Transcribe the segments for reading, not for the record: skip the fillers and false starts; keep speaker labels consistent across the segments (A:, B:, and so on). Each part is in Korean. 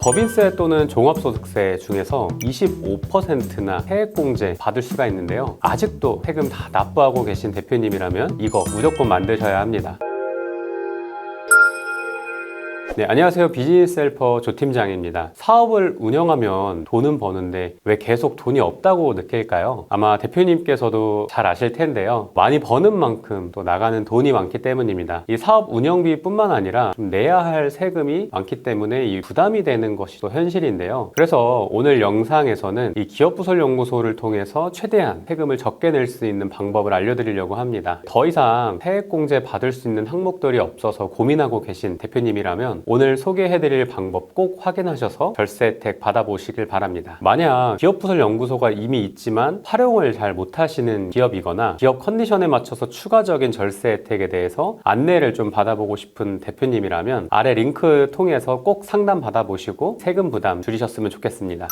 A: 법인세 또는 종합소득세 중에서 25%나 세액공제 받을 수가 있는데요. 아직도 세금 다 납부하고 계신 대표님이라면 이거 무조건 만드셔야 합니다. 네, 안녕하세요. 비즈니스 헬퍼 조 팀장입니다. 사업을 운영하면 돈은 버는데 왜 계속 돈이 없다고 느낄까요? 아마 대표님께서도 잘 아실 텐데요. 많이 버는 만큼 또 나가는 돈이 많기 때문입니다. 이 사업 운영비뿐만 아니라 좀 내야 할 세금이 많기 때문에 이 부담이 되는 것이 또 현실인데요. 그래서 오늘 영상에서는 이 기업부설연구소를 통해서 최대한 세금을 적게 낼 수 있는 방법을 알려드리려고 합니다. 더 이상 세액공제 받을 수 있는 항목들이 없어서 고민하고 계신 대표님이라면 오늘 소개해드릴 방법 꼭 확인하셔서 절세 혜택 받아보시길 바랍니다. 만약 기업부설연구소가 이미 있지만 활용을 잘 못하시는 기업이거나 기업 컨디션에 맞춰서 추가적인 절세 혜택에 대해서 안내를 좀 받아보고 싶은 대표님이라면 아래 링크 통해서 꼭 상담 받아보시고 세금 부담 줄이셨으면 좋겠습니다.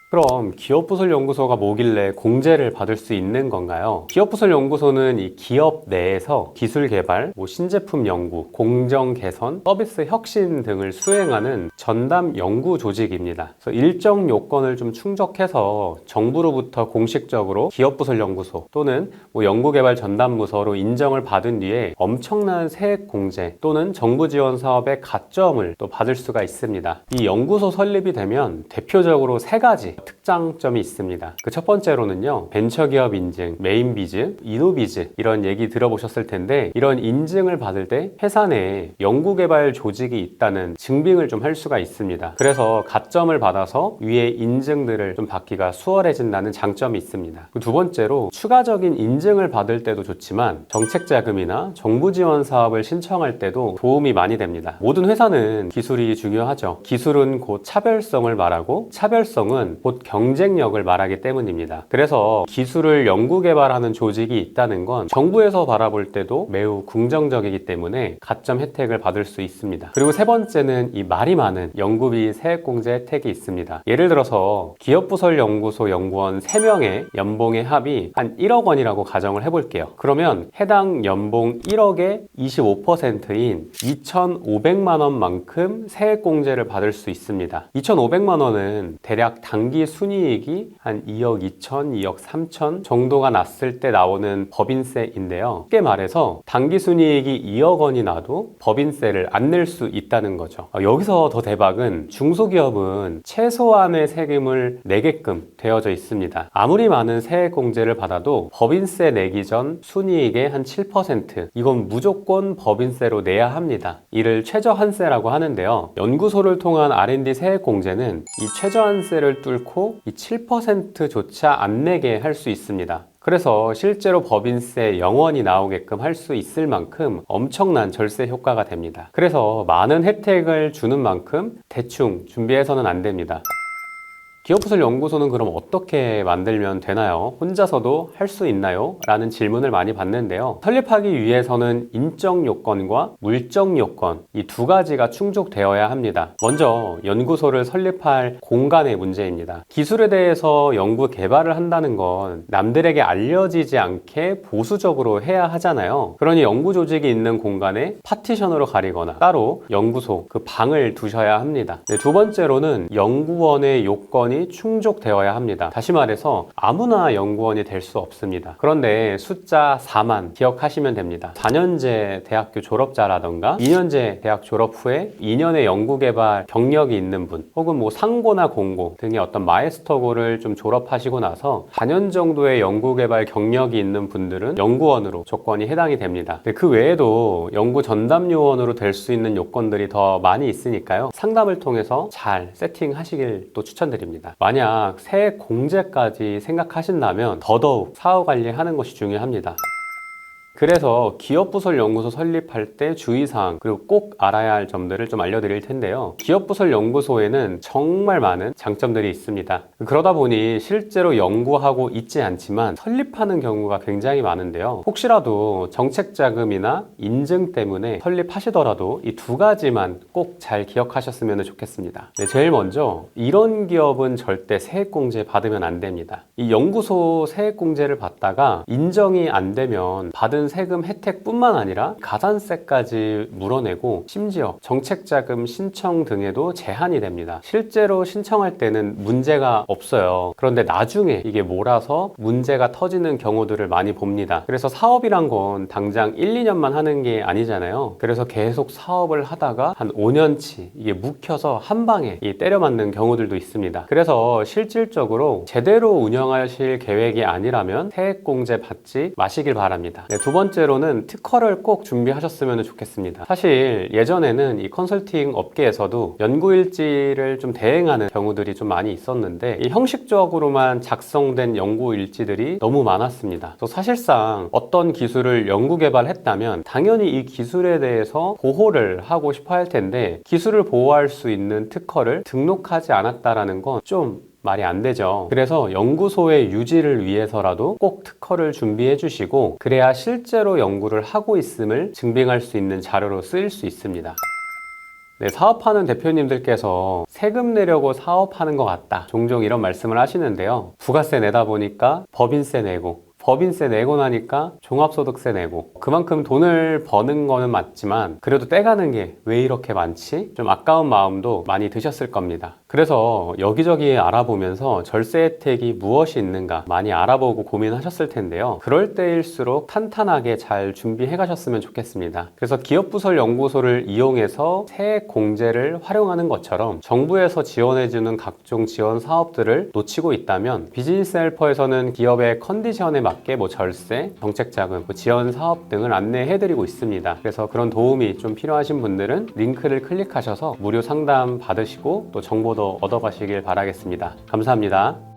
A: 그럼 기업부설연구소가 뭐길래 공제를 받을 수 있는 건가요? 기업부설연구소는 이 기업 내에서 기술 개발, 신제품 연구, 공정 개선, 서비스 혁신 등을 수행하는 전담 연구 조직입니다. 그래서 일정 요건을 좀 충족해서 정부로부터 공식적으로 기업부설연구소 또는 연구개발 전담부서로 인정을 받은 뒤에 엄청난 세액 공제 또는 정부 지원 사업의 가점을 또 받을 수가 있습니다. 이 연구소 설립이 되면 대표적으로 세 가지 특장점이 있습니다. 그 첫 번째로는요, 벤처기업 인증, 메인비즈, 이노비즈 이런 얘기 들어보셨을 텐데 이런 인증을 받을 때 회사 내에 연구개발 조직이 있다는 증빙을 좀 할 수가 있습니다. 그래서 가점을 받아서 위에 인증들을 좀 받기가 수월해진다는 장점이 있습니다. 두 번째로 추가적인 인증을 받을 때도 좋지만 정책자금이나 정부 지원 사업을 신청할 때도 도움이 많이 됩니다. 모든 회사는 기술이 중요하죠. 기술은 곧 차별성을 말하고 차별성은 곧 경쟁력을 말하기 때문입니다. 그래서 기술을 연구개발하는 조직이 있다는 건 정부에서 바라볼 때도 매우 긍정적이기 때문에 가점 혜택을 받을 수 있습니다. 그리고 세 번째는 이 말이 많은 연구비 세액공제 혜택이 있습니다. 예를 들어서 기업부설연구소 연구원 3명의 연봉의 합이 한 1억 원이라고 가정을 해볼게요. 그러면 해당 연봉 1억의 25%인 2,500만 원만큼 세액공제를 받을 수 있습니다. 2,500만 원은 대략 단기 순이익이 한 2억 2천, 2억 3천 정도가 났을 때 나오는 법인세인데요. 쉽게 말해서 단기 순이익이 2억 원이 나도 법인세를 안 낼 수 있다는 거죠. 여기서 더 대박은 중소기업은 최소한의 세금을 내게끔 되어져 있습니다. 아무리 많은 세액 공제를 받아도 법인세 내기 전 순이익의 한 7%, 이건 무조건 법인세로 내야 합니다. 이를 최저한세라고 하는데요. 연구소를 통한 R&D 세액 공제는 이 최저한세를 뚫고 이 7%조차 안 내게 할 수 있습니다. 그래서 실제로 법인세 0원이 나오게끔 할 수 있을 만큼 엄청난 절세 효과가 됩니다. 그래서 많은 혜택을 주는 만큼 대충 준비해서는 안 됩니다. 기업부설연구소는 그럼 어떻게 만들면 되나요? 혼자서도 할 수 있나요? 라는 질문을 많이 받는데요. 설립하기 위해서는 인적 요건과 물적 요건, 이 두 가지가 충족되어야 합니다. 먼저 연구소를 설립할 공간의 문제입니다. 기술에 대해서 연구 개발을 한다는 건 남들에게 알려지지 않게 보수적으로 해야 하잖아요. 그러니 연구 조직이 있는 공간에 파티션으로 가리거나 따로 연구소 그 방을 두셔야 합니다. 두 번째로는 연구원의 요건이 충족되어야 합니다. 다시 말해서 아무나 연구원이 될 수 없습니다. 그런데 숫자 4만 기억하시면 됩니다. 4년제 대학교 졸업자라던가 2년제 대학 졸업 후에 2년의 연구개발 경력이 있는 분, 혹은 상고나 공고 등의 어떤 마이스터고를 좀 졸업하시고 나서 4년 정도의 연구개발 경력이 있는 분들은 연구원으로 조건이 해당이 됩니다. 그 외에도 연구 전담요원으로 될 수 있는 요건들이 더 많이 있으니까요. 상담을 통해서 잘 세팅하시길 또 추천드립니다. 만약 세액 공제까지 생각하신다면 더더욱 사후 관리하는 것이 중요합니다. 그래서 기업부설연구소 설립할 때 주의사항 그리고 꼭 알아야 할 점들을 좀 알려드릴 텐데요. 기업부설연구소에는 정말 많은 장점들이 있습니다. 그러다 보니 실제로 연구하고 있지 않지만 설립하는 경우가 굉장히 많은데요. 혹시라도 정책자금이나 인증 때문에 설립하시더라도 이 두 가지만 꼭 잘 기억하셨으면 좋겠습니다. 제일 먼저 이런 기업은 절대 세액공제 받으면 안 됩니다. 이 연구소 세액공제를 받다가 인정이 안 되면 받은 많은 세금 혜택뿐만 아니라 가산세까지 물어내고 심지어 정책자금 신청 등에도 제한이 됩니다. 실제로 신청할 때는 문제가 없어요. 그런데 나중에 이게 몰아서 문제가 터지는 경우들을 많이 봅니다. 그래서 사업이란 건 당장 1, 2년만 하는 게 아니잖아요. 그래서 계속 사업을 하다가 한 5년치 이게 묵혀서 한 방에 때려 맞는 경우들도 있습니다. 그래서 실질적으로 제대로 운영하실 계획이 아니라면 세액공제 받지 마시길 바랍니다. 네, 두 번째로는 특허를 꼭 준비하셨으면 좋겠습니다. 사실 예전에는 이 컨설팅 업계에서도 연구일지를 좀 대행하는 경우들이 좀 많이 있었는데 이 형식적으로만 작성된 연구일지들이 너무 많았습니다. 그래서 사실상 어떤 기술을 연구 개발했다면 당연히 이 기술에 대해서 보호를 하고 싶어 할 텐데 기술을 보호할 수 있는 특허를 등록하지 않았다라는 건 좀 말이 안 되죠. 그래서 연구소의 유지를 위해서라도 꼭 특허를 준비해 주시고 그래야 실제로 연구를 하고 있음을 증빙할 수 있는 자료로 쓰일 수 있습니다. 네, 사업하는 대표님들께서 세금 내려고 사업하는 것 같다. 종종 이런 말씀을 하시는데요. 부가세 내다 보니까 법인세 내고 법인세 내고 나니까 종합소득세 내고 그만큼 돈을 버는 거는 맞지만 그래도 떼가는 게 왜 이렇게 많지? 좀 아까운 마음도 많이 드셨을 겁니다. 그래서 여기저기 알아보면서 절세 혜택이 무엇이 있는가 많이 알아보고 고민하셨을 텐데요. 그럴 때일수록 탄탄하게 잘 준비해 가셨으면 좋겠습니다. 그래서 기업부설연구소를 이용해서 세액 공제를 활용하는 것처럼 정부에서 지원해주는 각종 지원 사업들을 놓치고 있다면 비즈니스 헬퍼에서는 기업의 컨디션에 맞게 절세, 정책자금, 지원 사업 등을 안내해드리고 있습니다. 그래서 그런 도움이 좀 필요하신 분들은 링크를 클릭하셔서 무료 상담 받으시고 또 정보도 얻어가시길 바라겠습니다. 감사합니다.